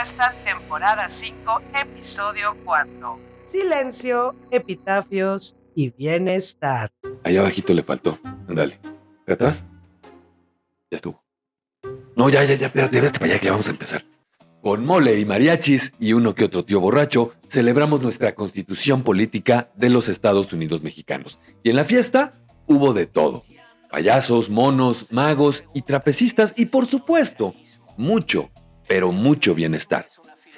Propuesta, temporada 5, episodio 4. Silencio, epitafios y bienestar. Allá abajito le faltó. Ándale. ¿De atrás? Ya estuvo. No, ya, espérate para allá que vamos a empezar. Con mole y mariachis y uno que otro tío borracho, celebramos nuestra constitución política de los Estados Unidos mexicanos. Y en la fiesta hubo de todo. Payasos, monos, magos y trapecistas y por supuesto, mucho, pero mucho bienestar.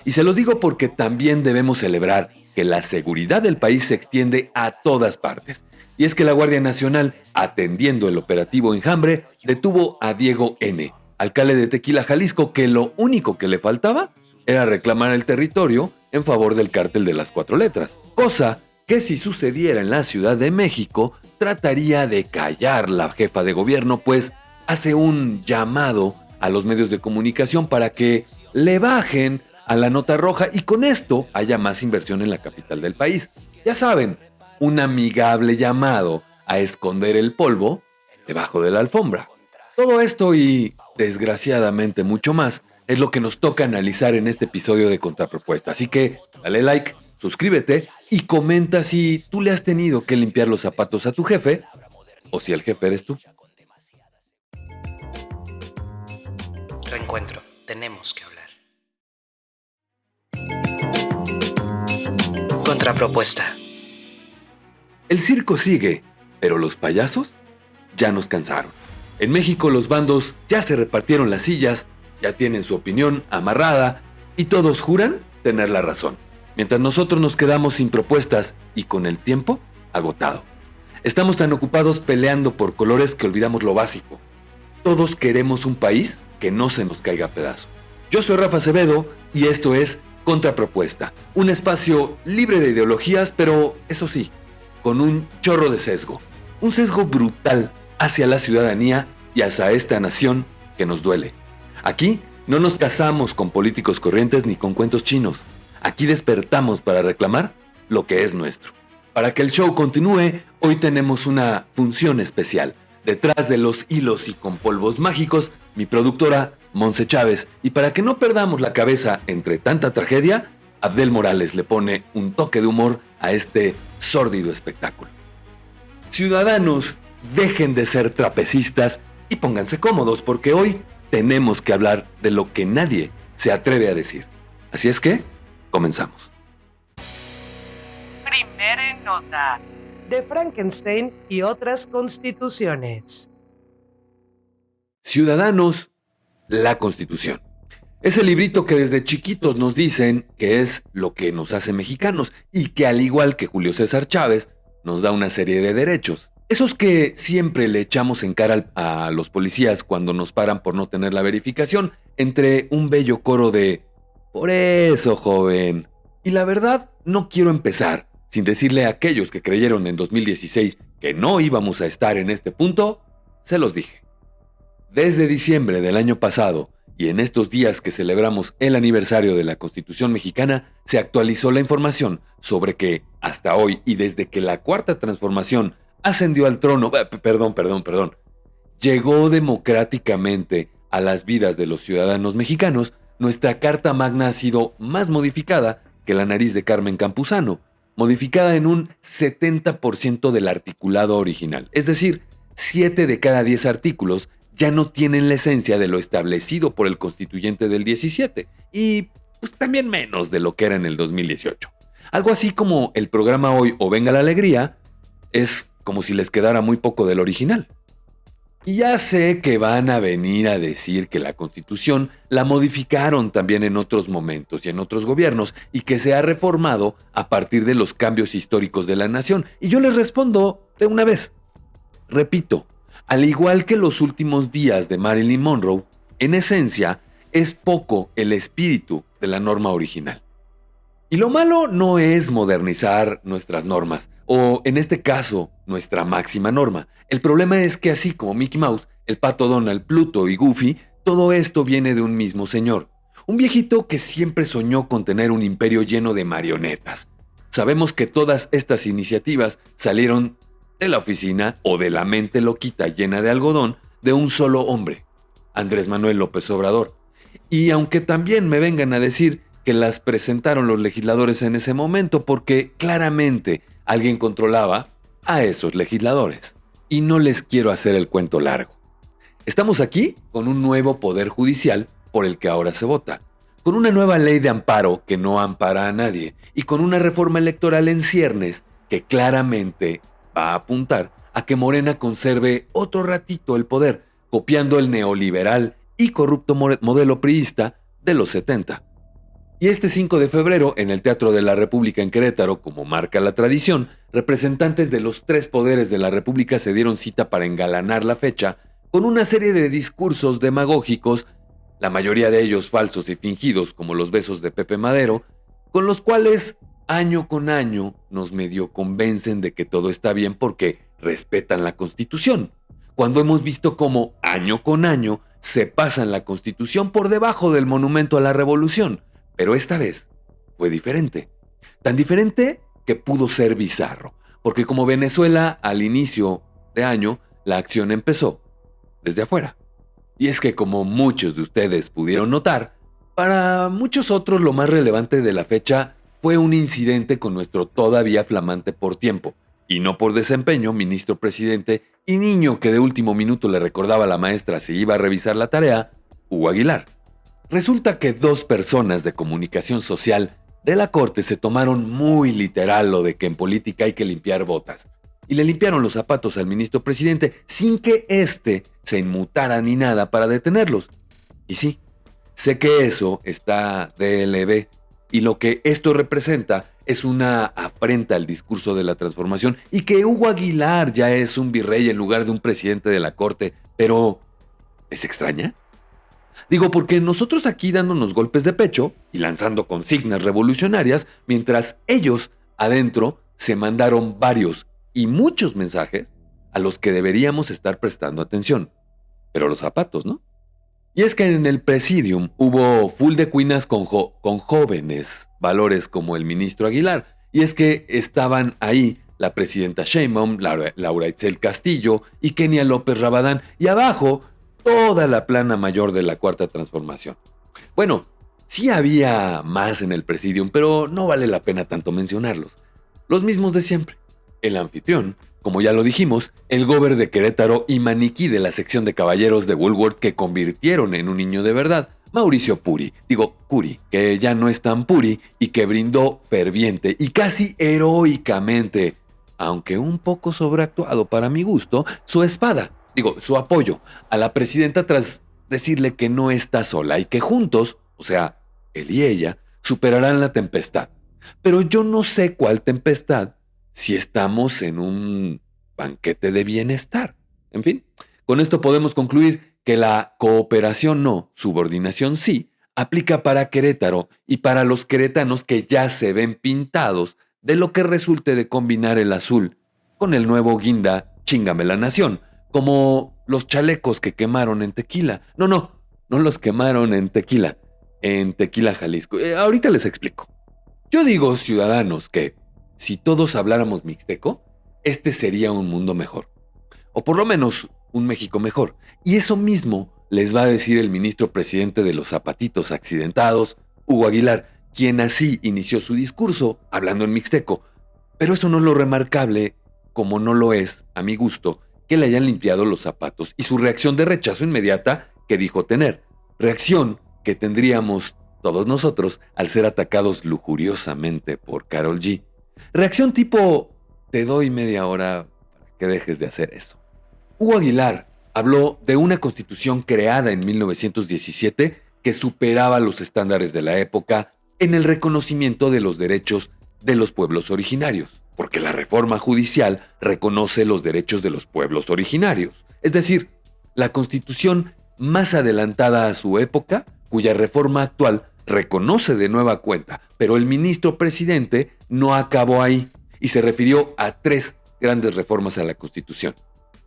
Y se los digo porque también debemos celebrar que la seguridad del país se extiende a todas partes. Y es que la Guardia Nacional, atendiendo el operativo Enjambre, detuvo a Diego N., alcalde de Tequila, Jalisco, que lo único que le faltaba era reclamar el territorio en favor del cártel de las 4 letras. Cosa que si sucediera en la Ciudad de México, trataría de callar la jefa de gobierno, pues hace un llamado a los medios de comunicación para que le bajen a la nota roja y con esto haya más inversión en la capital del país. Ya saben, un amigable llamado a esconder el polvo debajo de la alfombra. Todo esto y, desgraciadamente, mucho más es lo que nos toca analizar en este episodio de Contrapropuesta. Así que dale like, suscríbete y comenta si tú le has tenido que limpiar los zapatos a tu jefe o si el jefe eres tú. Reencuentro, tenemos que hablar. Contrapropuesta. El circo sigue, pero los payasos ya nos cansaron. En México los bandos ya se repartieron las sillas, ya tienen su opinión amarrada y todos juran tener la razón, mientras nosotros nos quedamos sin propuestas y con el tiempo agotado. Estamos tan ocupados peleando por colores que olvidamos lo básico. Todos queremos un país que no se nos caiga a pedazos. Yo soy Rafa Acevedo y esto es Contrapropuesta, un espacio libre de ideologías, pero eso sí, con un chorro de sesgo. Un sesgo brutal hacia la ciudadanía y hacia esta nación que nos duele. Aquí no nos casamos con políticos corrientes ni con cuentos chinos. Aquí despertamos para reclamar lo que es nuestro. Para que el show continúe, hoy tenemos una función especial. Detrás de los hilos y con polvos mágicos, mi productora Monse Chávez. Y para que no perdamos la cabeza entre tanta tragedia, Abdel Morales le pone un toque de humor a este sórdido espectáculo. Ciudadanos, dejen de ser trapecistas y pónganse cómodos porque hoy tenemos que hablar de lo que nadie se atreve a decir. Así es que, comenzamos. Primera nota de Frankenstein y otras constituciones. Ciudadanos, la Constitución. Es el librito que desde chiquitos nos dicen que es lo que nos hace mexicanos y que al igual que Julio César Chávez, nos da una serie de derechos. Esos que siempre le echamos en cara a los policías cuando nos paran por no tener la verificación, entre un bello coro de "por eso, joven". Y la verdad, no quiero empezar sin decirle a aquellos que creyeron en 2016 que no íbamos a estar en este punto, se los dije. Desde diciembre del año pasado, y en estos días que celebramos el aniversario de la Constitución mexicana, se actualizó la información sobre que, hasta hoy y desde que la Cuarta Transformación ascendió al trono, llegó democráticamente a las vidas de los ciudadanos mexicanos, nuestra Carta Magna ha sido más modificada que la nariz de Carmen Campuzano, modificada en un 70% del articulado original. Es decir, 7 de cada 10 artículos ya no tienen la esencia de lo establecido por el constituyente del 17 y pues también menos de lo que era en el 2018. Algo así como el programa Hoy o Venga la Alegría es como si les quedara muy poco del original. Y ya sé que van a venir a decir que la Constitución la modificaron también en otros momentos y en otros gobiernos y que se ha reformado a partir de los cambios históricos de la nación. Y yo les respondo de una vez. Repito, al igual que los últimos días de Marilyn Monroe, en esencia es poco el espíritu de la norma original. Y lo malo no es modernizar nuestras normas, o en este caso, nuestra máxima norma. El problema es que así como Mickey Mouse, el Pato Donald, Pluto y Goofy, todo esto viene de un mismo señor. Un viejito que siempre soñó con tener un imperio lleno de marionetas. Sabemos que todas estas iniciativas salieron de la oficina o de la mente loquita llena de algodón de un solo hombre, Andrés Manuel López Obrador. Y aunque también me vengan a decir que las presentaron los legisladores en ese momento porque claramente alguien controlaba a esos legisladores. Y no les quiero hacer el cuento largo. Estamos aquí con un nuevo poder judicial por el que ahora se vota, con una nueva ley de amparo que no ampara a nadie y con una reforma electoral en ciernes que claramente va a apuntar a que Morena conserve otro ratito el poder, copiando el neoliberal y corrupto modelo priista de los 70. Y este 5 de febrero, en el Teatro de la República en Querétaro, como marca la tradición, representantes de los tres poderes de la República se dieron cita para engalanar la fecha con una serie de discursos demagógicos, la mayoría de ellos falsos y fingidos como los besos de Pepe Madero, con los cuales año con año nos medio convencen de que todo está bien porque respetan la Constitución, cuando hemos visto cómo año con año se pasan la Constitución por debajo del monumento a la Revolución. Pero esta vez fue diferente. Tan diferente que pudo ser bizarro, porque como Venezuela al inicio de año, la acción empezó desde afuera. Y es que como muchos de ustedes pudieron notar, para muchos otros lo más relevante de la fecha fue un incidente con nuestro todavía flamante por tiempo, y no por desempeño, ministro presidente y niño que de último minuto le recordaba a la maestra si iba a revisar la tarea, Hugo Aguilar. Resulta que dos personas de comunicación social de la corte se tomaron muy literal lo de que en política hay que limpiar botas, y le limpiaron los zapatos al ministro presidente sin que éste se inmutara ni nada para detenerlos. Y sí, sé que eso está DLB, y lo que esto representa es una afrenta al discurso de la transformación y que Hugo Aguilar ya es un virrey en lugar de un presidente de la corte, pero ¿les extraña? Digo, porque nosotros aquí dándonos golpes de pecho y lanzando consignas revolucionarias, mientras ellos adentro se mandaron varios y muchos mensajes a los que deberíamos estar prestando atención. Pero los zapatos, ¿no? Y es que en el Presidium hubo full de cuinas con jóvenes valores como el ministro Aguilar. Y es que estaban ahí la presidenta Sheinbaum, Laura Itzel Castillo y Kenia López Rabadán. Y abajo, toda la plana mayor de la Cuarta Transformación. Bueno, sí había más en el Presidium, pero no vale la pena tanto mencionarlos. Los mismos de siempre. El anfitrión, como ya lo dijimos, el gober de Querétaro y maniquí de la sección de caballeros de Woolworth que convirtieron en un niño de verdad, Mauricio Curi, que ya no es tan puri y que brindó ferviente y casi heroicamente, aunque un poco sobreactuado para mi gusto, su apoyo a la presidenta tras decirle que no está sola y que juntos, o sea, él y ella, superarán la tempestad. Pero yo no sé cuál tempestad si estamos en un banquete de bienestar. En fin, con esto podemos concluir que la cooperación no, subordinación sí, aplica para Querétaro y para los queretanos que ya se ven pintados de lo que resulte de combinar el azul con el nuevo guinda Chíngame la Nación, como los chalecos que quemaron en Tequila. No los quemaron en Tequila Jalisco. Ahorita les explico. Yo digo, ciudadanos, que si todos habláramos mixteco, este sería un mundo mejor. O por lo menos un México mejor. Y eso mismo les va a decir el ministro presidente de los zapatitos accidentados, Hugo Aguilar, quien así inició su discurso hablando en mixteco. Pero eso no es lo remarcable, como no lo es, a mi gusto, que le hayan limpiado los zapatos y su reacción de rechazo inmediata que dijo tener. Reacción que tendríamos todos nosotros al ser atacados lujuriosamente por Karol G. Reacción tipo, te doy media hora para que dejes de hacer eso. Hugo Aguilar habló de una constitución creada en 1917 que superaba los estándares de la época en el reconocimiento de los derechos de los pueblos originarios, porque la reforma judicial reconoce los derechos de los pueblos originarios. Es decir, la constitución más adelantada a su época, cuya reforma actual reconoce de nueva cuenta, pero el ministro presidente no acabó ahí y se refirió a tres grandes reformas a la Constitución.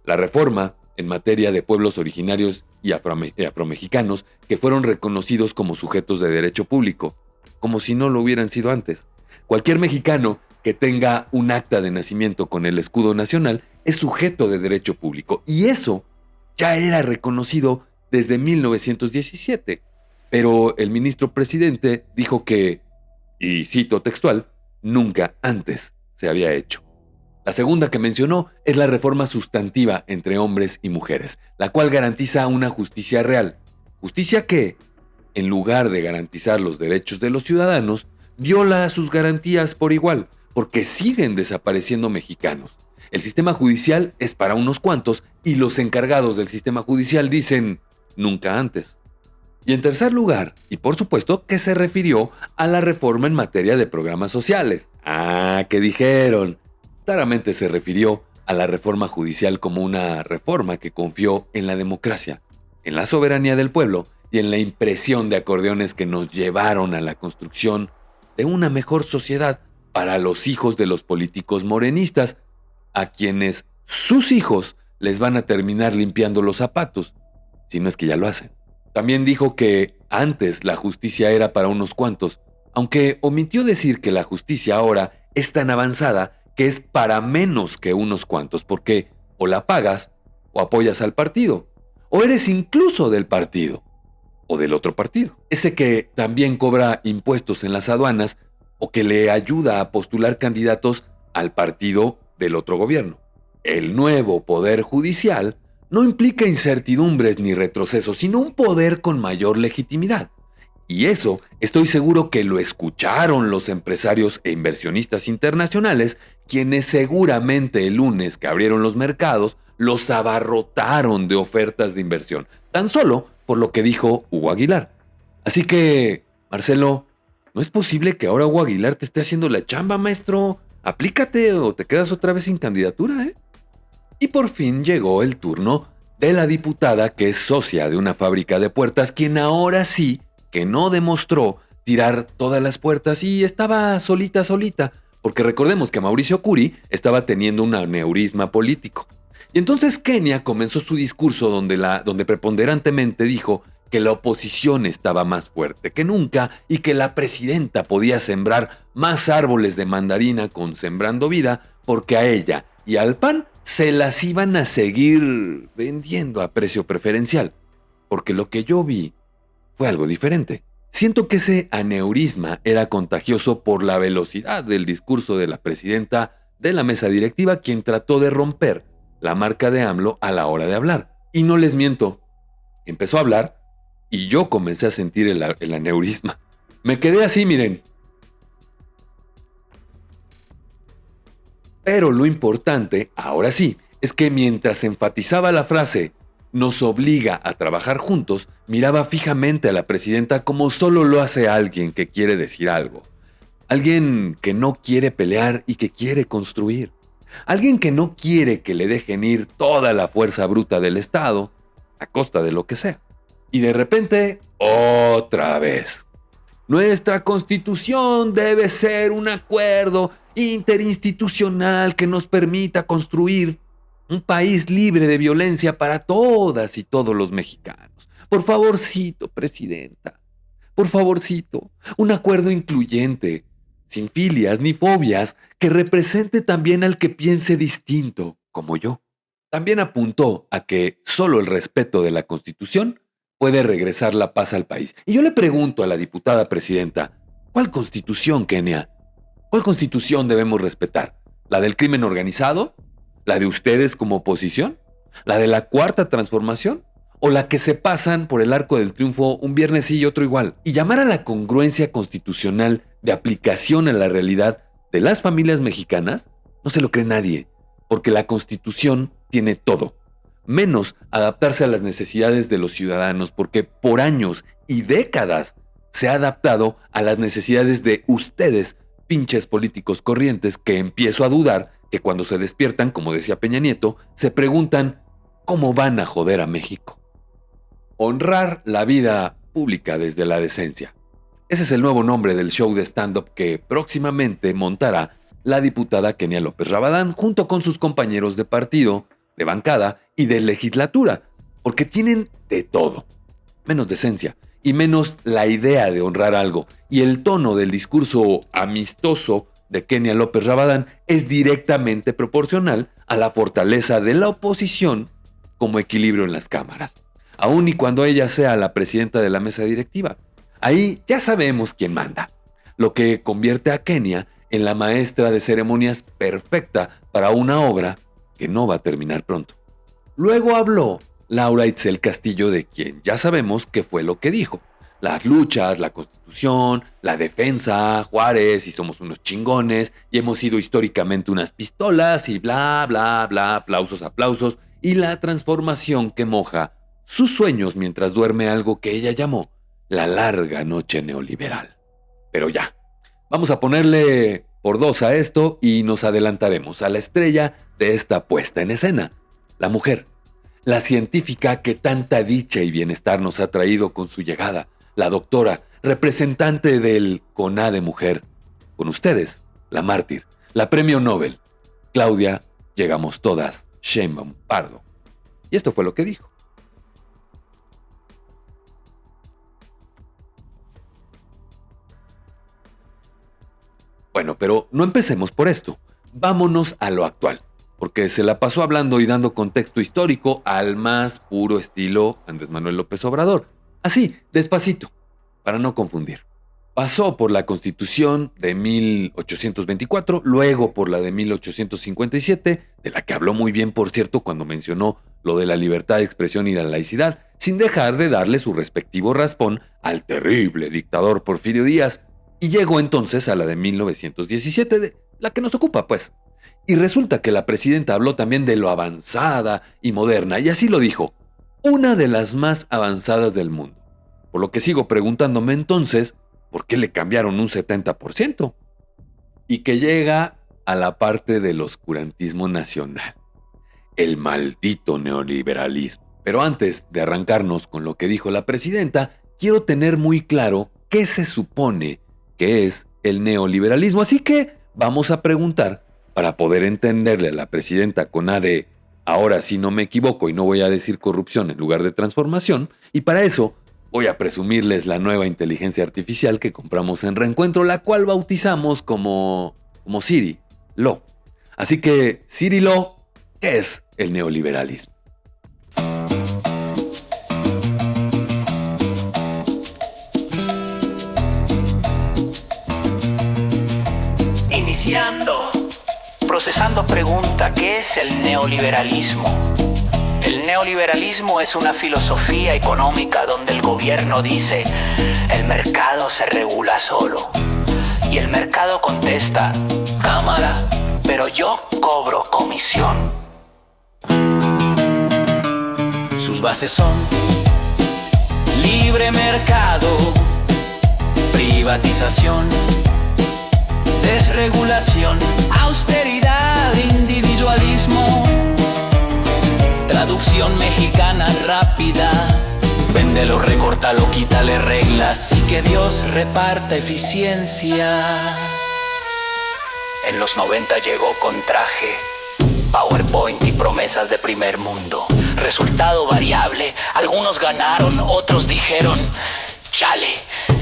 La reforma en materia de pueblos originarios y afromexicanos que fueron reconocidos como sujetos de derecho público, como si no lo hubieran sido antes. Cualquier mexicano que tenga un acta de nacimiento con el escudo nacional es sujeto de derecho público y eso ya era reconocido desde 1917. Pero el ministro presidente dijo que, y cito textual, nunca antes se había hecho. La segunda que mencionó es la reforma sustantiva entre hombres y mujeres, la cual garantiza una justicia real. Justicia que, en lugar de garantizar los derechos de los ciudadanos, viola sus garantías por igual, porque siguen desapareciendo mexicanos. El sistema judicial es para unos cuantos y los encargados del sistema judicial dicen nunca antes. Y en tercer lugar, y por supuesto que se refirió a la reforma en materia de programas sociales. ¿Qué dijeron? Claramente se refirió a la reforma judicial como una reforma que confió en la democracia, en la soberanía del pueblo y en la impresión de acordeones que nos llevaron a la construcción de una mejor sociedad para los hijos de los políticos morenistas, a quienes sus hijos les van a terminar limpiando los zapatos, si no es que ya lo hacen. También dijo que antes la justicia era para unos cuantos, aunque omitió decir que la justicia ahora es tan avanzada que es para menos que unos cuantos, porque o la pagas o apoyas al partido, o eres incluso del partido, o del otro partido. Ese que también cobra impuestos en las aduanas o que le ayuda a postular candidatos al partido del otro gobierno. El nuevo poder judicial no implica incertidumbres ni retrocesos, sino un poder con mayor legitimidad. Y eso estoy seguro que lo escucharon los empresarios e inversionistas internacionales, quienes seguramente el lunes que abrieron los mercados los abarrotaron de ofertas de inversión, tan solo por lo que dijo Hugo Aguilar. Así que, Marcelo, ¿no es posible que ahora Hugo Aguilar te esté haciendo la chamba, maestro? Aplícate o te quedas otra vez sin candidatura, ¿eh? Y por fin llegó el turno de la diputada que es socia de una fábrica de puertas, quien ahora sí que no demostró tirar todas las puertas y estaba solita, porque recordemos que Mauricio Curi estaba teniendo un aneurisma político. Y entonces Kenia comenzó su discurso donde preponderantemente dijo que la oposición estaba más fuerte que nunca y que la presidenta podía sembrar más árboles de mandarina con Sembrando Vida porque a ella y al PAN se las iban a seguir vendiendo a precio preferencial. Porque lo que yo vi fue algo diferente. Siento que ese aneurisma era contagioso por la velocidad del discurso de la presidenta de la mesa directiva, quien trató de romper la marca de AMLO a la hora de hablar. Y no les miento, empezó a hablar y yo comencé a sentir el aneurisma. Me quedé así, miren. Pero lo importante, ahora sí, es que mientras enfatizaba la frase nos obliga a trabajar juntos, miraba fijamente a la presidenta como solo lo hace alguien que quiere decir algo. Alguien que no quiere pelear y que quiere construir. Alguien que no quiere que le dejen ir toda la fuerza bruta del Estado, a costa de lo que sea. Y de repente, otra vez. Nuestra Constitución debe ser un acuerdo interinstitucional que nos permita construir un país libre de violencia para todas y todos los mexicanos. Por favorcito, presidenta. Por favorcito, un acuerdo incluyente, sin filias ni fobias, que represente también al que piense distinto, como yo. También apuntó a que solo el respeto de la Constitución puede regresar la paz al país. Y yo le pregunto a la diputada presidenta, ¿cuál Constitución, Kenia? ¿Cuál Constitución debemos respetar? ¿La del crimen organizado? ¿La de ustedes como oposición? ¿La de la Cuarta Transformación? ¿O la que se pasan por el Arco del Triunfo un viernes sí y otro igual? Y llamar a la congruencia constitucional de aplicación a la realidad de las familias mexicanas no se lo cree nadie, porque la Constitución tiene todo, menos adaptarse a las necesidades de los ciudadanos, porque por años y décadas se ha adaptado a las necesidades de ustedes, pinches políticos corrientes, que empiezo a dudar que cuando se despiertan, como decía Peña Nieto, se preguntan cómo van a joder a México. Honrar la vida pública desde la decencia. Ese es el nuevo nombre del show de stand-up que próximamente montará la diputada Kenia López Rabadán junto con sus compañeros de partido, de bancada y de legislatura, porque tienen de todo, menos decencia y menos la idea de honrar algo, y el tono del discurso amistoso de Kenia López Rabadán es directamente proporcional a la fortaleza de la oposición como equilibrio en las cámaras. aun y cuando ella sea la presidenta de la mesa directiva. Ahí ya sabemos quién manda, lo que convierte a Kenia en la maestra de ceremonias perfecta para una obra que no va a terminar pronto. Luego habló Laura Itzel Castillo, de quien ya sabemos qué fue lo que dijo. Las luchas, la Constitución, la defensa, Juárez y somos unos chingones y hemos sido históricamente unas pistolas y bla, bla, bla, aplausos, aplausos, y la transformación que moja sus sueños mientras duerme, algo que ella llamó la larga noche neoliberal. Pero ya, vamos a ponerle por 2 a esto y nos adelantaremos a la estrella de esta puesta en escena, la mujer, la científica que tanta dicha y bienestar nos ha traído con su llegada, la doctora, representante del CONADE Mujer. Con ustedes, la mártir, la premio Nobel, Claudia Llegamos Todas Sheinbaum Pardo. Y esto fue lo que dijo. Bueno, pero no empecemos por esto. Vámonos a lo actual, porque se la pasó hablando y dando contexto histórico al más puro estilo Andrés Manuel López Obrador. Así, despacito, para no confundir. Pasó por la Constitución de 1824, luego por la de 1857, de la que habló muy bien, por cierto, cuando mencionó lo de la libertad de expresión y la laicidad, sin dejar de darle su respectivo raspón al terrible dictador Porfirio Díaz, y llegó entonces a la de 1917, de la que nos ocupa, pues. Y resulta que la presidenta habló también de lo avanzada y moderna, y así lo dijo, una de las más avanzadas del mundo. Por lo que sigo preguntándome entonces, ¿por qué le cambiaron un 70%? Y que llega a la parte del oscurantismo nacional, el maldito neoliberalismo. Pero antes de arrancarnos con lo que dijo la presidenta, quiero tener muy claro qué se supone que es el neoliberalismo. Así que vamos a preguntar, para poder entenderle a la presidenta CONADE, ahora sí no me equivoco y no voy a decir corrupción en lugar de transformación, y para eso voy a presumirles la nueva inteligencia artificial que compramos en Reencuentro, la cual bautizamos como Siri Lo. Así que, Siri Lo, ¿qué es el neoliberalismo? Iniciando, procesando pregunta, ¿qué es el neoliberalismo? El neoliberalismo es una filosofía económica donde el gobierno dice, el mercado se regula solo. Y el mercado contesta, cámara, pero yo cobro comisión. Sus bases son libre mercado, privatización, desregulación, austeridad, individualismo, traducción mexicana rápida. Véndelo, recórtalo, quítale reglas y que Dios reparta eficiencia. En los 90 llegó con traje, PowerPoint y promesas de primer mundo. Resultado variable, algunos ganaron, otros dijeron, chale.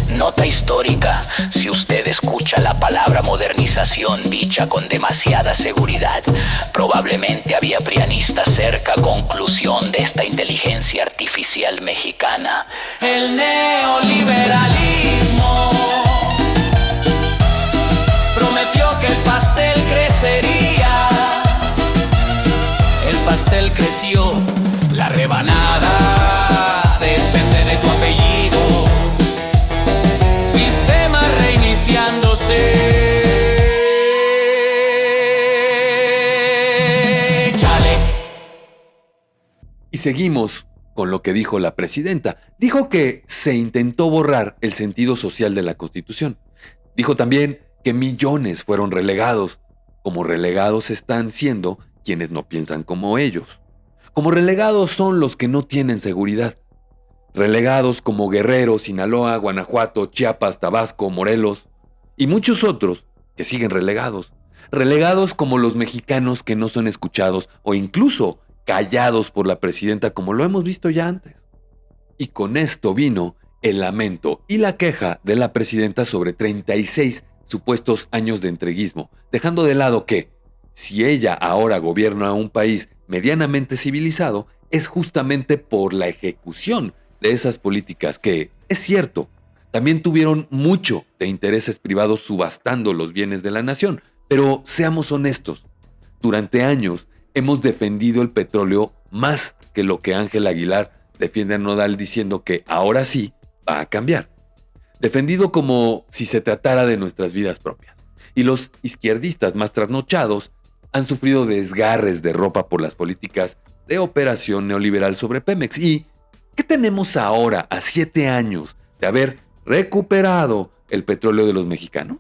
Nota histórica, si usted escucha la palabra modernización dicha con demasiada seguridad, probablemente había prianistas cerca. Conclusión de esta inteligencia artificial mexicana. El neoliberalismo prometió que el pastel crecería. El pastel creció, la rebanada depende de tu apellido. Sistema reiniciándose. Chale. Y seguimos con lo que dijo la presidenta. Dijo que se intentó borrar el sentido social de la Constitución. Dijo también que millones fueron relegados, como relegados están siendo quienes no piensan como ellos. Como relegados son los que no tienen seguridad. Relegados como Guerrero, Sinaloa, Guanajuato, Chiapas, Tabasco, Morelos y muchos otros que siguen relegados. Relegados como los mexicanos que no son escuchados o incluso callados por la presidenta, como lo hemos visto ya antes. Y con esto vino el lamento y la queja de la presidenta sobre 36 supuestos años de entreguismo, dejando de lado que, si ella ahora gobierna un país medianamente civilizado es justamente por la ejecución de esas políticas que, es cierto, también tuvieron mucho de intereses privados subastando los bienes de la nación. Pero seamos honestos, durante años hemos defendido el petróleo más que lo que Ángel Aguilar defiende a Nodal diciendo que ahora sí va a cambiar. Defendido como si se tratara de nuestras vidas propias. Y los izquierdistas más trasnochados han sufrido desgarres de ropa por las políticas de operación neoliberal sobre Pemex. ¿Y qué tenemos ahora a 7 años de haber recuperado el petróleo de los mexicanos?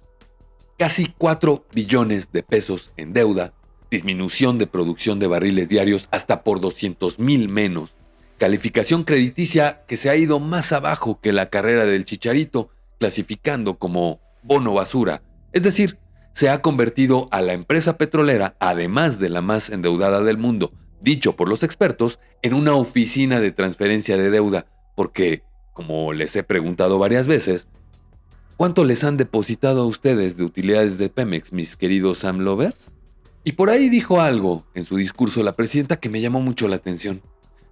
Casi 4 billones de pesos en deuda, disminución de producción de barriles diarios hasta por 200,000 menos, calificación crediticia que se ha ido más abajo que la carrera del Chicharito, clasificando como bono basura. Es decir, se ha convertido a la empresa petrolera, además de la más endeudada del mundo, dicho por los expertos, en una oficina de transferencia de deuda, porque, como les he preguntado varias veces, ¿cuánto les han depositado a ustedes de utilidades de Pemex, mis queridos AMLovers? Y por ahí dijo algo en su discurso la presidenta que me llamó mucho la atención.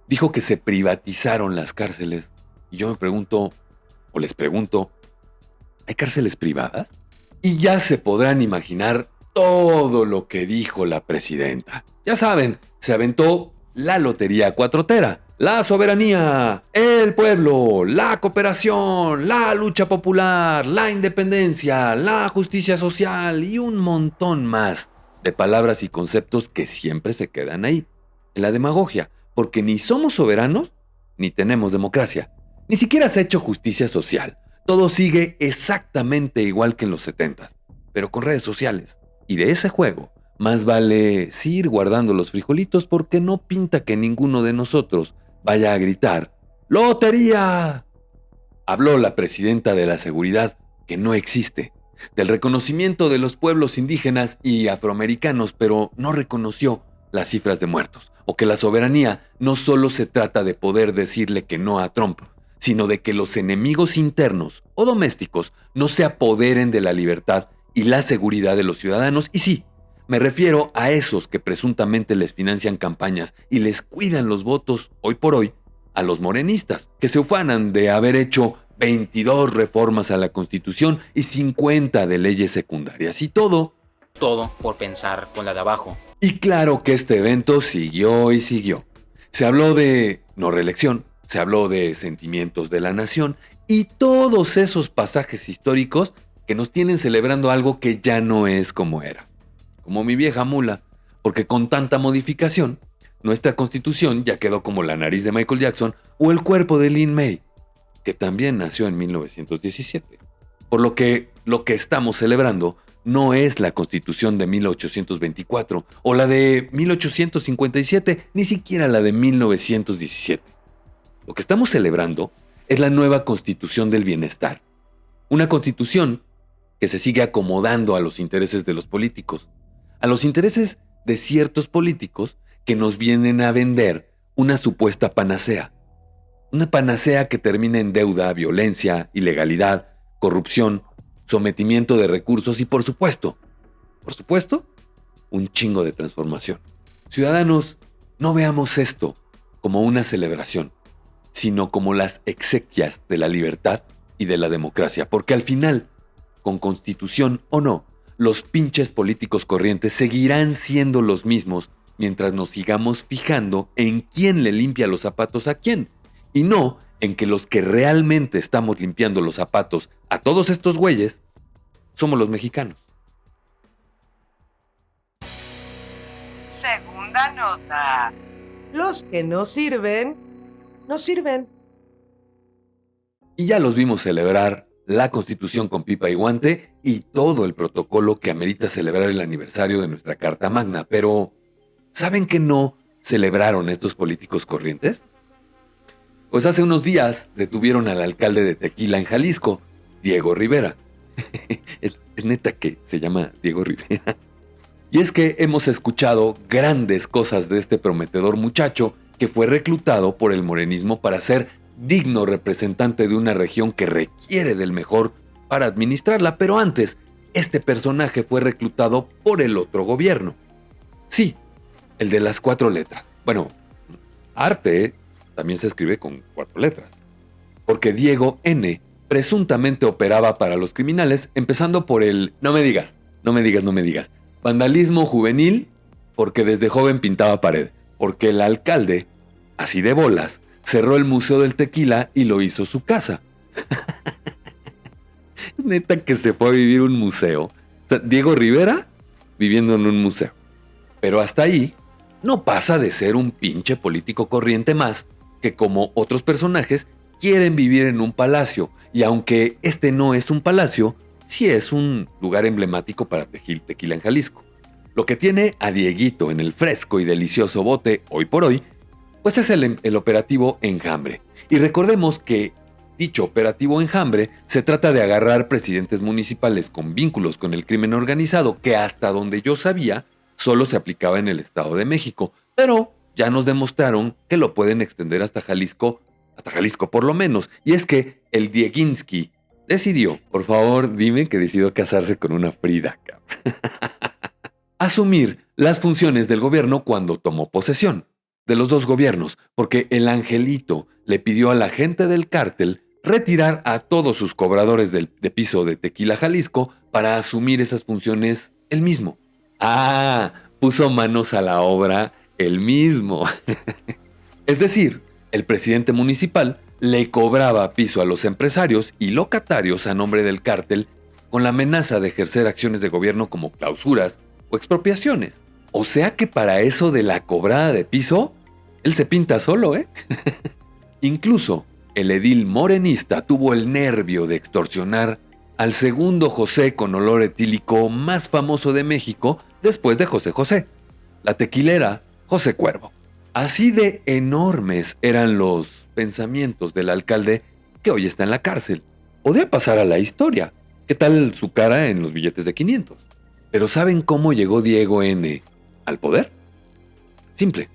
Dijo que se privatizaron las cárceles. Y yo me pregunto, o les pregunto, ¿hay cárceles privadas? Y ya se podrán imaginar todo lo que dijo la presidenta. Ya saben, se aventó la lotería cuatrotera. La soberanía, el pueblo, la cooperación, la lucha popular, la independencia, la justicia social y un montón más de palabras y conceptos que siempre se quedan ahí, en la demagogia, porque ni somos soberanos ni tenemos democracia. Ni siquiera se ha hecho justicia social. Todo sigue exactamente igual que en los 70s, pero con redes sociales. Y de ese juego, más vale sí ir guardando los frijolitos porque no pinta que ninguno de nosotros vaya a gritar ¡Lotería! Habló la presidenta de la seguridad, que no existe, del reconocimiento de los pueblos indígenas y afroamericanos, pero no reconoció las cifras de muertos, o que la soberanía no solo se trata de poder decirle que no a Trump, sino de que los enemigos internos o domésticos no se apoderen de la libertad y la seguridad de los ciudadanos. Y sí, me refiero a esos que presuntamente les financian campañas y les cuidan los votos hoy por hoy a los morenistas, que se ufanan de haber hecho 22 reformas a la Constitución y 50 de leyes secundarias y todo por pensar con la de abajo. Y claro que este evento siguió y siguió. Se habló de no reelección, se habló de sentimientos de la nación y todos esos pasajes históricos que nos tienen celebrando algo que ya no es como era. Como mi vieja mula, porque con tanta modificación, nuestra Constitución ya quedó como la nariz de Michael Jackson o el cuerpo de Lin May, que también nació en 1917. Por lo que estamos celebrando no es la Constitución de 1824 o la de 1857, ni siquiera la de 1917. Lo que estamos celebrando es la nueva Constitución del Bienestar. Una Constitución que se sigue acomodando a los intereses de los políticos, a los intereses de ciertos políticos que nos vienen a vender una supuesta panacea. Una panacea que termina en deuda, violencia, ilegalidad, corrupción, sometimiento de recursos y por supuesto, un chingo de transformación. Ciudadanos, no veamos esto como una celebración, sino como las exequias de la libertad y de la democracia, porque al final, con constitución o no, los pinches políticos corrientes seguirán siendo los mismos mientras nos sigamos fijando en quién le limpia los zapatos a quién, y no en que los que realmente estamos limpiando los zapatos a todos estos güeyes somos los mexicanos. Segunda nota. Los que no sirven, no sirven. Y ya los vimos celebrar la Constitución con pipa y guante y todo el protocolo que amerita celebrar el aniversario de nuestra Carta Magna. Pero, ¿saben qué no celebraron estos políticos corrientes? Pues hace unos días detuvieron al alcalde de Tequila en Jalisco, Diego Rivera. Es neta que se llama Diego Rivera. Y es que hemos escuchado grandes cosas de este prometedor muchacho que fue reclutado por el morenismo para ser digno representante de una región que requiere del mejor para administrarla, pero antes, este personaje fue reclutado por el otro gobierno. Sí, el de las 4 letras. Bueno, arte también se escribe con 4 letras. Porque Diego N. presuntamente operaba para los criminales, empezando por el, no me digas, vandalismo juvenil, porque desde joven pintaba paredes. Porque el alcalde, así de bolas, cerró el Museo del Tequila y lo hizo su casa. Neta que se fue a vivir un museo. O sea, Diego Rivera viviendo en un museo. Pero hasta ahí no pasa de ser un pinche político corriente más que, como otros personajes, quieren vivir en un palacio. Y aunque este no es un palacio, sí es un lugar emblemático para tequila en Jalisco. Lo que tiene a Dieguito en el fresco y delicioso bote hoy por hoy, pues es el operativo Enjambre. Y recordemos que dicho operativo Enjambre se trata de agarrar presidentes municipales con vínculos con el crimen organizado, que hasta donde yo sabía solo se aplicaba en el Estado de México, pero ya nos demostraron que lo pueden extender hasta Jalisco por lo menos. Y es que el Dieguinsky decidió, por favor dime que decidió casarse con una Frida, cabrón. Asumir las funciones del gobierno cuando tomó posesión. De los dos gobiernos, porque el angelito le pidió a la gente del cártel retirar a todos sus cobradores de piso de Tequila Jalisco para asumir esas funciones él mismo. Puso manos a la obra él mismo. Es decir, el presidente municipal le cobraba piso a los empresarios y locatarios a nombre del cártel con la amenaza de ejercer acciones de gobierno como clausuras o expropiaciones. O sea que para eso de la cobrada de piso, él se pinta solo, ¿eh? Incluso el edil morenista tuvo el nervio de extorsionar al segundo José con olor etílico más famoso de México después de José José, la tequilera José Cuervo. Así de enormes eran los pensamientos del alcalde que hoy está en la cárcel. Podría pasar a la historia. ¿Qué tal su cara en los billetes de 500? Pero ¿saben cómo llegó Diego N. al poder? Simple,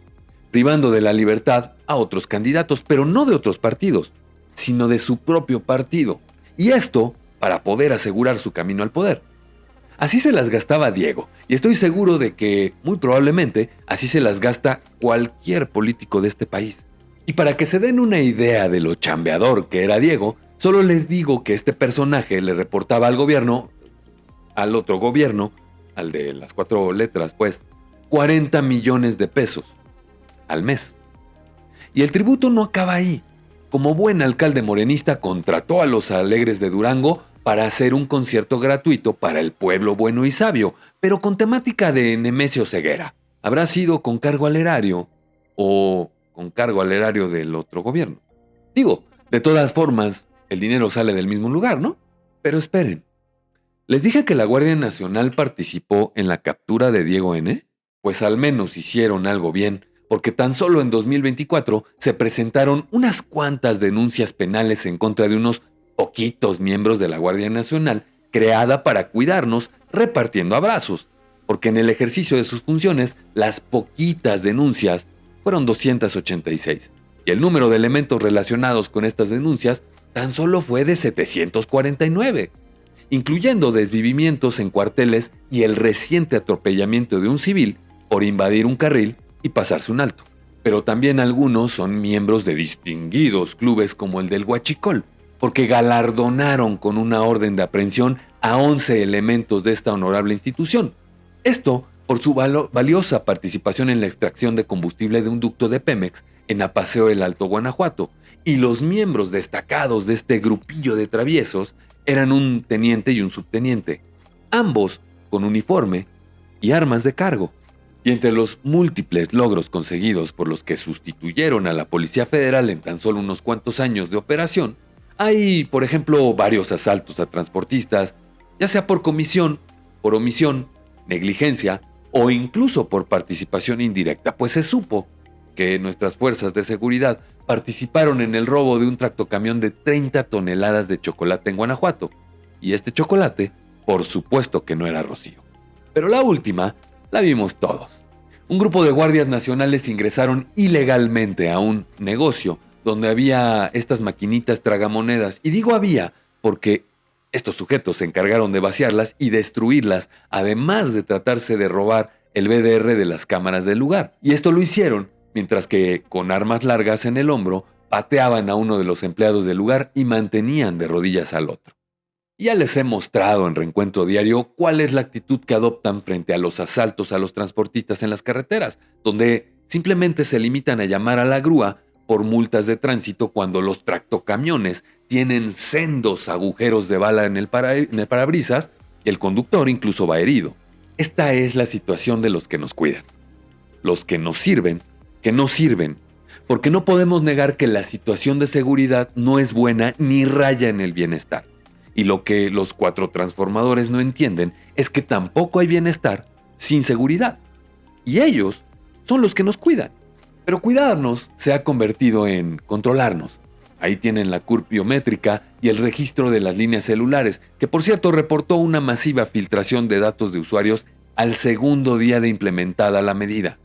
privando de la libertad a otros candidatos, pero no de otros partidos, sino de su propio partido. Y esto para poder asegurar su camino al poder. Así se las gastaba Diego, y estoy seguro de que, muy probablemente, así se las gasta cualquier político de este país. Y para que se den una idea de lo chambeador que era Diego, solo les digo que este personaje le reportaba al gobierno, al otro gobierno, al de las 4 letras, pues, 40 millones de pesos al mes. Y el tributo no acaba ahí. Como buen alcalde morenista, contrató a los Alegres de Durango para hacer un concierto gratuito para el pueblo bueno y sabio, pero con temática de Nemesio Ceguera. ¿Habrá sido con cargo al erario o con cargo al erario del otro gobierno? Digo, de todas formas, el dinero sale del mismo lugar, ¿no? Pero esperen. ¿Les dije que la Guardia Nacional participó en la captura de Diego N? Pues al menos hicieron algo bien, porque tan solo en 2024 se presentaron unas cuantas denuncias penales en contra de unos poquitos miembros de la Guardia Nacional, creada para cuidarnos, repartiendo abrazos, porque en el ejercicio de sus funciones, las poquitas denuncias fueron 286, y el número de elementos relacionados con estas denuncias tan solo fue de 749, incluyendo desvivimientos en cuarteles y el reciente atropellamiento de un civil por invadir un carril y pasarse un alto. Pero también algunos son miembros de distinguidos clubes como el del Huachicol, porque galardonaron con una orden de aprehensión a 11 elementos de esta honorable institución. Esto por su valiosa participación en la extracción de combustible de un ducto de Pemex en Apaseo del Alto Guanajuato. Y los miembros destacados de este grupillo de traviesos eran un teniente y un subteniente, ambos con uniforme y armas de cargo. Y entre los múltiples logros conseguidos por los que sustituyeron a la Policía Federal en tan solo unos cuantos años de operación, hay, por ejemplo, varios asaltos a transportistas, ya sea por comisión, por omisión, negligencia o incluso por participación indirecta, pues se supo que nuestras fuerzas de seguridad participaron en el robo de un tractocamión de 30 toneladas de chocolate en Guanajuato. Y este chocolate, por supuesto que no era Rocío. Pero la última la vimos todos. Un grupo de guardias nacionales ingresaron ilegalmente a un negocio donde había estas maquinitas tragamonedas. Y digo había porque estos sujetos se encargaron de vaciarlas y destruirlas, además de tratarse de robar el VDR de las cámaras del lugar. Y esto lo hicieron mientras que, con armas largas en el hombro, pateaban a uno de los empleados del lugar y mantenían de rodillas al otro. Ya les he mostrado en Reencuentro Diario cuál es la actitud que adoptan frente a los asaltos a los transportistas en las carreteras, donde simplemente se limitan a llamar a la grúa por multas de tránsito cuando los tractocamiones tienen sendos agujeros de bala en el parabrisas y el conductor incluso va herido. Esta es la situación de los que nos cuidan. Los que nos sirven, que no sirven, porque no podemos negar que la situación de seguridad no es buena ni raya en el bienestar. Y lo que los 4 transformadores no entienden es que tampoco hay bienestar sin seguridad. Y ellos son los que nos cuidan. Pero cuidarnos se ha convertido en controlarnos. Ahí tienen la curva biométrica y el registro de las líneas celulares, que por cierto reportó una masiva filtración de datos de usuarios al segundo día de implementada la medida.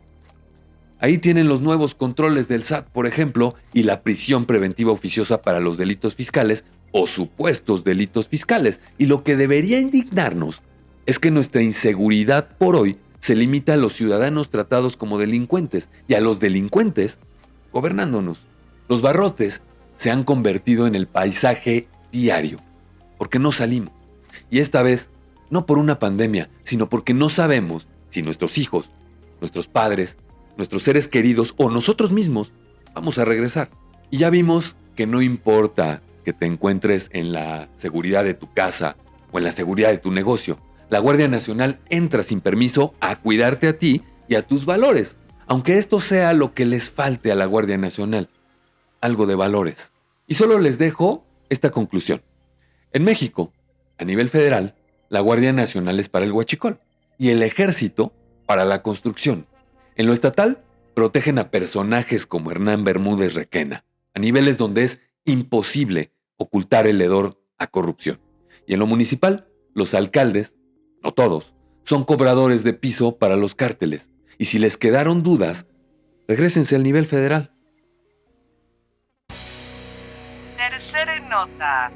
Ahí tienen los nuevos controles del SAT, por ejemplo, y la prisión preventiva oficiosa para los delitos fiscales o supuestos delitos fiscales. Y lo que debería indignarnos es que nuestra inseguridad por hoy se limita a los ciudadanos tratados como delincuentes y a los delincuentes gobernándonos. Los barrotes se han convertido en el paisaje diario, porque no salimos. Y esta vez, no por una pandemia, sino porque no sabemos si nuestros hijos, nuestros padres, nuestros seres queridos o nosotros mismos vamos a regresar. Y ya vimos que no importa que te encuentres en la seguridad de tu casa o en la seguridad de tu negocio. La Guardia Nacional entra sin permiso a cuidarte a ti y a tus valores, aunque esto sea lo que les falte a la Guardia Nacional, algo de valores. Y solo les dejo esta conclusión. En México, a nivel federal, la Guardia Nacional es para el huachicol y el Ejército para la construcción. En lo estatal, protegen a personajes como Hernán Bermúdez Requena, a niveles donde es imposible ocultar el hedor a corrupción. Y en lo municipal, los alcaldes, no todos, son cobradores de piso para los cárteles. Y si les quedaron dudas, regrésense al nivel federal. Tercera nota.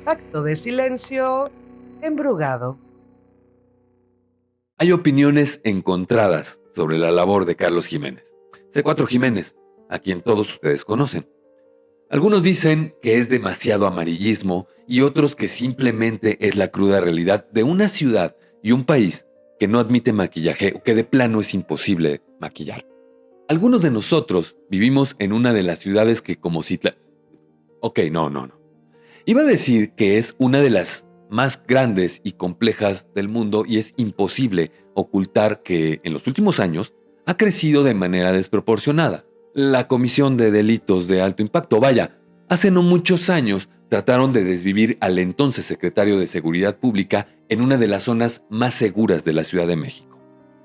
Acto de silencio embrugado. Hay opiniones encontradas sobre la labor de Carlos Jiménez. C4 Jiménez, a quien todos ustedes conocen. Algunos dicen que es demasiado amarillismo y otros que simplemente es la cruda realidad de una ciudad y un país que no admite maquillaje o que de plano es imposible maquillar. Algunos de nosotros vivimos en una de las ciudades que como no. Iba a decir que es una de las más grandes y complejas del mundo y es imposible ocultar que en los últimos años ha crecido de manera desproporcionada. La Comisión de Delitos de Alto Impacto, hace no muchos años trataron de desvivir al entonces secretario de Seguridad Pública en una de las zonas más seguras de la Ciudad de México.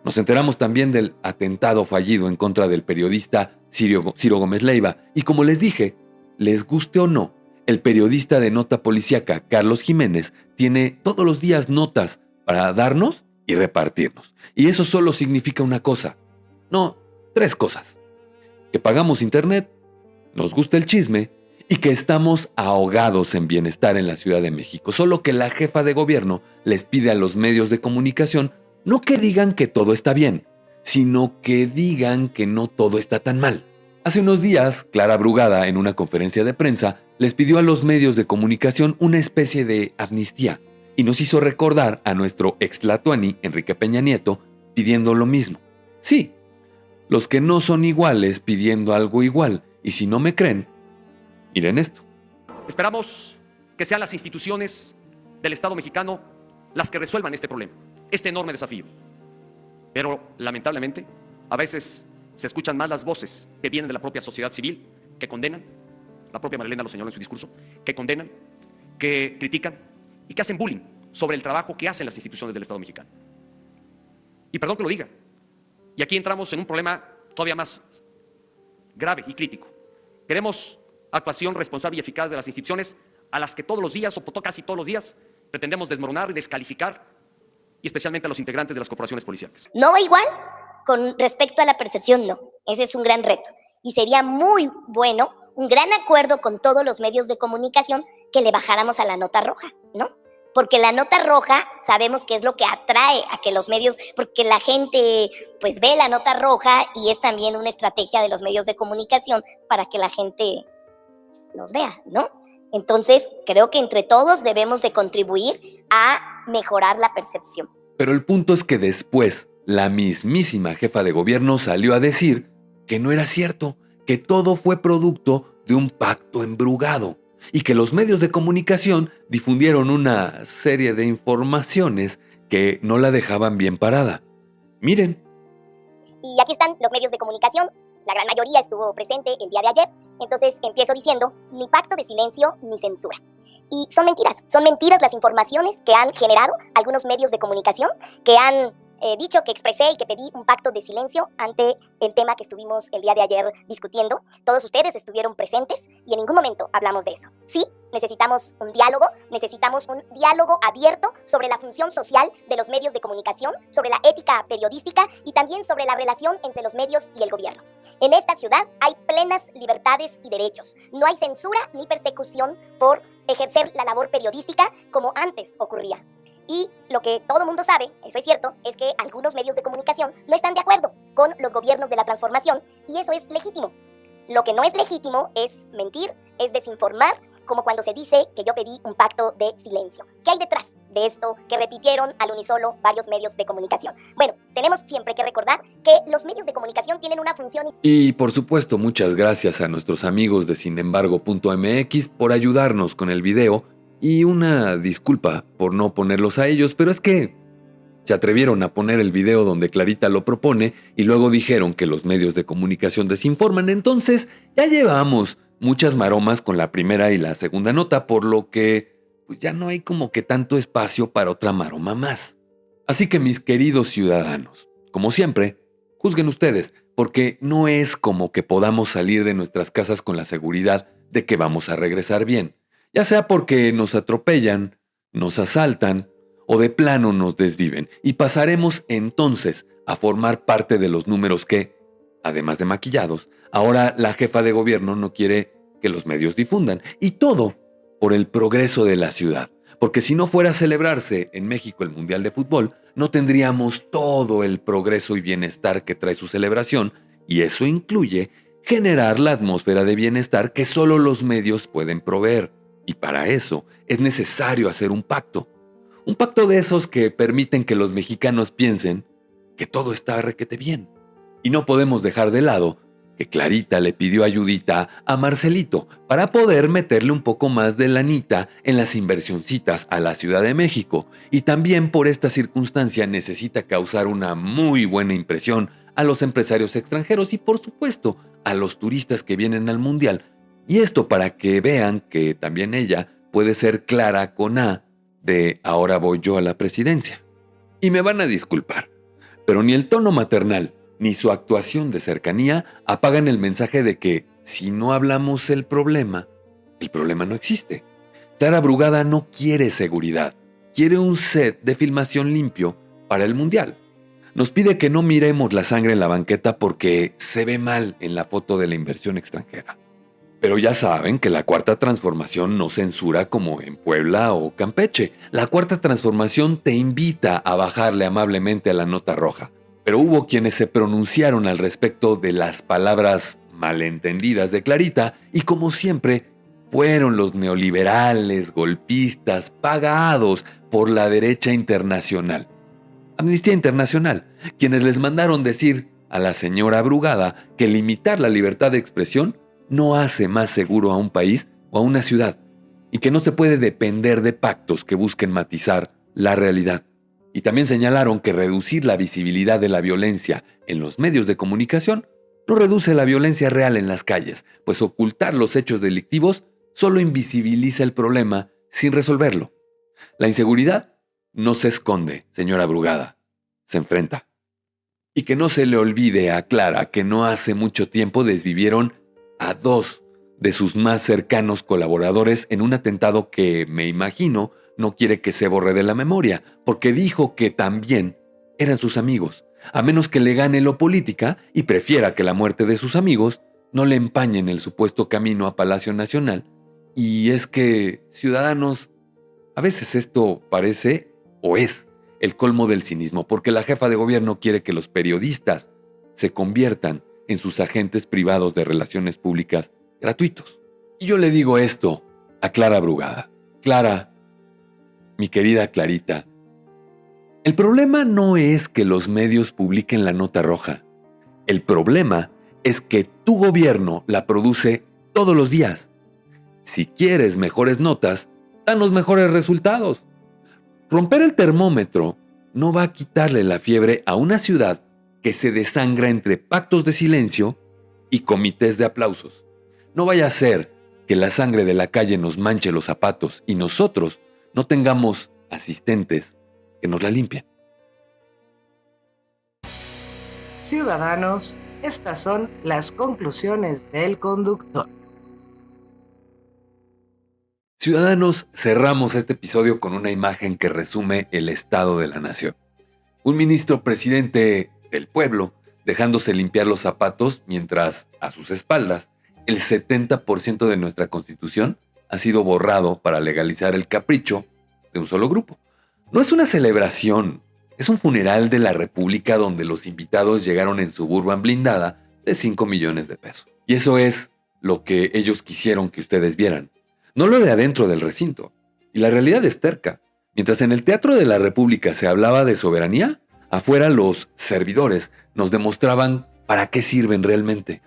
Nos enteramos también del atentado fallido en contra del periodista Ciro Gómez Leiva y como les dije, les guste o no, el periodista de nota policíaca Carlos Jiménez tiene todos los días notas para darnos y repartirnos. Y eso solo significa una cosa, no, 3 cosas. Que pagamos internet, nos gusta el chisme y que estamos ahogados en bienestar en la Ciudad de México. Solo que la jefa de gobierno les pide a los medios de comunicación no que digan que todo está bien, sino que digan que no todo está tan mal. Hace unos días, Clara Brugada, en una conferencia de prensa, les pidió a los medios de comunicación una especie de amnistía y nos hizo recordar a nuestro extlatoani, Enrique Peña Nieto, pidiendo lo mismo. Sí, los que no son iguales pidiendo algo igual. Y si no me creen, miren esto. Esperamos que sean las instituciones del Estado mexicano las que resuelvan este problema, este enorme desafío. Pero, lamentablemente, a veces se escuchan más las voces que vienen de la propia sociedad civil, que condenan, la propia Marilena lo señaló en su discurso, que condenan, que critican y que hacen bullying sobre el trabajo que hacen las instituciones del Estado mexicano. Y perdón que lo diga, y aquí entramos en un problema todavía más grave y crítico. Queremos actuación responsable y eficaz de las instituciones a las que todos los días, o casi todos los días, pretendemos desmoronar y descalificar, y especialmente a los integrantes de las corporaciones policiales. No va igual con respecto a la percepción, no. Ese es un gran reto. Y sería muy bueno, un gran acuerdo con todos los medios de comunicación que le bajáramos a la nota roja, ¿no? porque la nota roja sabemos que es lo que atrae a que los medios, porque la gente pues ve la nota roja y es también una estrategia de los medios de comunicación para que la gente los vea, ¿no? Entonces, creo que entre todos debemos de contribuir a mejorar la percepción. Pero el punto es que después, la mismísima jefa de gobierno salió a decir que no era cierto, que todo fue producto de un pacto embrugado y que los medios de comunicación difundieron una serie de informaciones que no la dejaban bien parada. Miren. Y aquí están los medios de comunicación, la gran mayoría estuvo presente el día de ayer, entonces empiezo diciendo, ni pacto de silencio ni censura. Y son mentiras las informaciones que han generado algunos medios de comunicación, que han dicho que expresé y que pedí un pacto de silencio ante el tema que estuvimos el día de ayer discutiendo. Todos ustedes estuvieron presentes y en ningún momento hablamos de eso. Sí, necesitamos un diálogo abierto sobre la función social de los medios de comunicación, sobre la ética periodística y también sobre la relación entre los medios y el gobierno. En esta ciudad hay plenas libertades y derechos. No hay censura ni persecución por ejercer la labor periodística como antes ocurría. Y lo que todo el mundo sabe, eso es cierto, es que algunos medios de comunicación no están de acuerdo con los gobiernos de la transformación y eso es legítimo. Lo que no es legítimo es mentir, es desinformar, como cuando se dice que yo pedí un pacto de silencio. ¿Qué hay detrás de esto que repitieron al unísono varios medios de comunicación? Bueno, tenemos siempre que recordar que los medios de comunicación tienen una función. Y por supuesto, muchas gracias a nuestros amigos de sinembargo.mx por ayudarnos con el video. Y una disculpa por no ponerlos a ellos, pero es que se atrevieron a poner el video donde Clarita lo propone y luego dijeron que los medios de comunicación desinforman. Entonces ya llevamos muchas maromas con la primera y la segunda nota, por lo que pues ya no hay como que tanto espacio para otra maroma más. Así que mis queridos ciudadanos, como siempre, juzguen ustedes, porque no es como que podamos salir de nuestras casas con la seguridad de que vamos a regresar bien. Ya sea porque nos atropellan, nos asaltan o de plano nos desviven. Y pasaremos entonces a formar parte de los números que, además de maquillados, ahora la jefa de gobierno no quiere que los medios difundan. Y todo por el progreso de la ciudad. Porque si no fuera a celebrarse en México el Mundial de Fútbol, no tendríamos todo el progreso y bienestar que trae su celebración. Y eso incluye generar la atmósfera de bienestar que solo los medios pueden proveer. Y para eso es necesario hacer un pacto. Un pacto de esos que permiten que los mexicanos piensen que todo está requete bien. Y no podemos dejar de lado que Clarita le pidió ayudita a Marcelito para poder meterle un poco más de lanita en las inversioncitas a la Ciudad de México. Y también por esta circunstancia necesita causar una muy buena impresión a los empresarios extranjeros y por supuesto a los turistas que vienen al Mundial. Y esto para que vean que también ella puede ser clara con A de ahora voy yo a la presidencia. Y me van a disculpar, pero ni el tono maternal ni su actuación de cercanía apagan el mensaje de que si no hablamos el problema no existe. Clara Brugada no quiere seguridad, quiere un set de filmación limpio para el Mundial. Nos pide que no miremos la sangre en la banqueta porque se ve mal en la foto de la inversión extranjera. Pero ya saben que la Cuarta Transformación no censura como en Puebla o Campeche. La Cuarta Transformación te invita a bajarle amablemente a la nota roja. Pero hubo quienes se pronunciaron al respecto de las palabras malentendidas de Clarita y como siempre fueron los neoliberales, golpistas, pagados por la derecha internacional. Amnistía Internacional, quienes les mandaron decir a la señora Brugada que limitar la libertad de expresión no hace más seguro a un país o a una ciudad y que no se puede depender de pactos que busquen matizar la realidad. Y también señalaron que reducir la visibilidad de la violencia en los medios de comunicación no reduce la violencia real en las calles, pues ocultar los hechos delictivos solo invisibiliza el problema sin resolverlo. La inseguridad no se esconde, señora Brugada, se enfrenta. Y que no se le olvide a Clara que no hace mucho tiempo desvivieron a 2 de sus más cercanos colaboradores en un atentado que, me imagino, no quiere que se borre de la memoria, porque dijo que también eran sus amigos, a menos que le gane lo política y prefiera que la muerte de sus amigos no le empañen el supuesto camino a Palacio Nacional. Y es que, ciudadanos, A veces esto parece o es el colmo del cinismo, porque la jefa de gobierno quiere que los periodistas se conviertan en sus agentes privados de relaciones públicas gratuitos. Y yo le digo esto a Clara Brugada. Clara, mi querida Clarita, el problema no es que los medios publiquen la nota roja. El problema es que tu gobierno la produce todos los días. Si quieres mejores notas, danos mejores resultados. Romper el termómetro no va a quitarle la fiebre a una ciudad que se desangra entre pactos de silencio y comités de aplausos. No vaya a ser que la sangre de la calle nos manche los zapatos y nosotros no tengamos asistentes que nos la limpien. Ciudadanos, estas son las conclusiones del conductor. Ciudadanos, cerramos este episodio con una imagen que resume el estado de la nación. Un ministro presidente del pueblo dejándose limpiar los zapatos mientras a sus espaldas el 70% de nuestra constitución ha sido borrado para legalizar el capricho de un solo grupo. No es una celebración, es un funeral de la República donde los invitados llegaron en Suburban blindada de 5 millones de pesos. Y eso es lo que ellos quisieron que ustedes vieran, no lo de adentro del recinto. Y la realidad es terca. Mientras en el Teatro de la República se hablaba de soberanía, afuera los servidores nos demostraban para qué sirven realmente.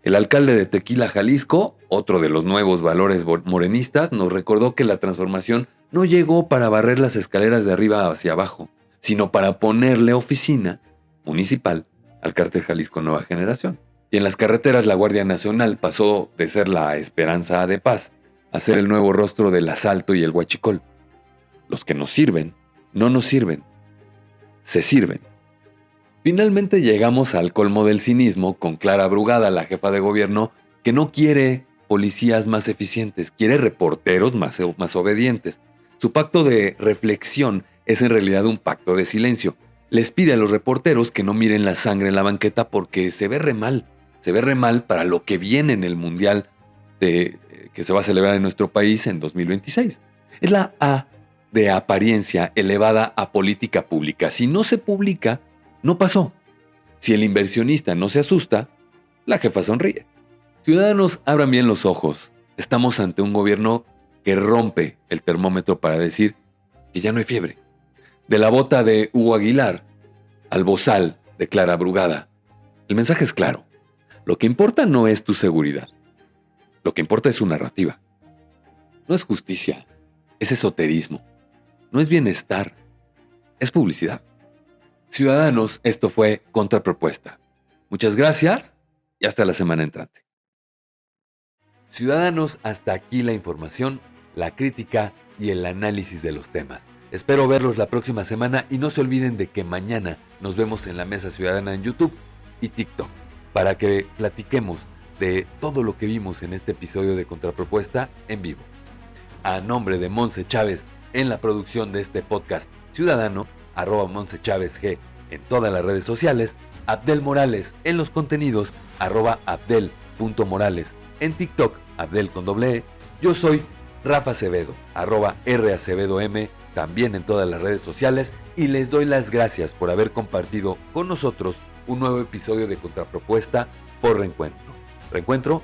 El alcalde de Tequila, Jalisco, otro de los nuevos valores morenistas, nos recordó que la transformación no llegó para barrer las escaleras de arriba hacia abajo, sino para ponerle oficina municipal al Cártel Jalisco Nueva Generación. Y en las carreteras la Guardia Nacional pasó de ser la esperanza de paz a ser el nuevo rostro del asalto y el huachicol. Los que nos sirven, no nos sirven, se sirven. Finalmente llegamos al colmo del cinismo con Clara Brugada, la jefa de gobierno, que no quiere policías más eficientes, quiere reporteros más obedientes. Su pacto de reflexión es en realidad un pacto de silencio. Les pide a los reporteros que no miren la sangre en la banqueta porque se ve re mal para lo que viene en el Mundial que se va a celebrar en nuestro país en 2026. Es la A de apariencia elevada a política pública. Si no se publica, no pasó. Si el inversionista no se asusta, la jefa sonríe. Ciudadanos, abran bien los ojos. Estamos ante un gobierno que rompe el termómetro para decir que ya no hay fiebre. De la bota de Hugo Aguilar al bozal de Clara Brugada, el mensaje es claro. Lo que importa no es tu seguridad. Lo que importa es su narrativa. No es justicia, es esoterismo. No es bienestar, es publicidad. Ciudadanos, esto fue Contrapropuesta. Muchas gracias y hasta la semana entrante. Ciudadanos, hasta aquí la información, la crítica y el análisis de los temas. Espero verlos la próxima semana y no se olviden de que mañana nos vemos en la Mesa Ciudadana en YouTube y TikTok para que platiquemos de todo lo que vimos en este episodio de Contrapropuesta en vivo. A nombre de Monse Chávez en la producción de este podcast ciudadano, @MonseChávez_G en todas las redes sociales, Abdel Morales en los contenidos, @Abdel.Morales en TikTok, Abdel con doble E. Yo soy Rafa Acevedo, @RAcevedoM, también en todas las redes sociales, y les doy las gracias por haber compartido con nosotros un nuevo episodio de Contrapropuesta por Reencuentro. Reencuentro,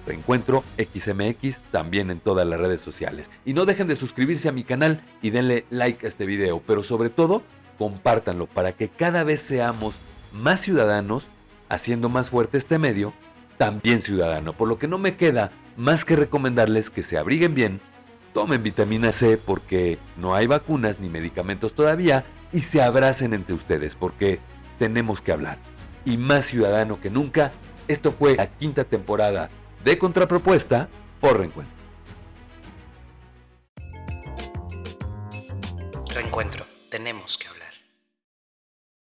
Reencuentro XMX, también en todas las redes sociales. Y no dejen de suscribirse a mi canal y denle like a este video, pero sobre todo, compártanlo para que cada vez seamos más ciudadanos, haciendo más fuerte este medio, también ciudadano. Por lo que no me queda más que recomendarles que se abriguen bien, tomen vitamina C porque no hay vacunas ni medicamentos todavía, y se abracen entre ustedes porque tenemos que hablar. Y más ciudadano que nunca, esto fue la 5ª temporada de Contrapropuesta por Reencuentro. Reencuentro, tenemos que hablar.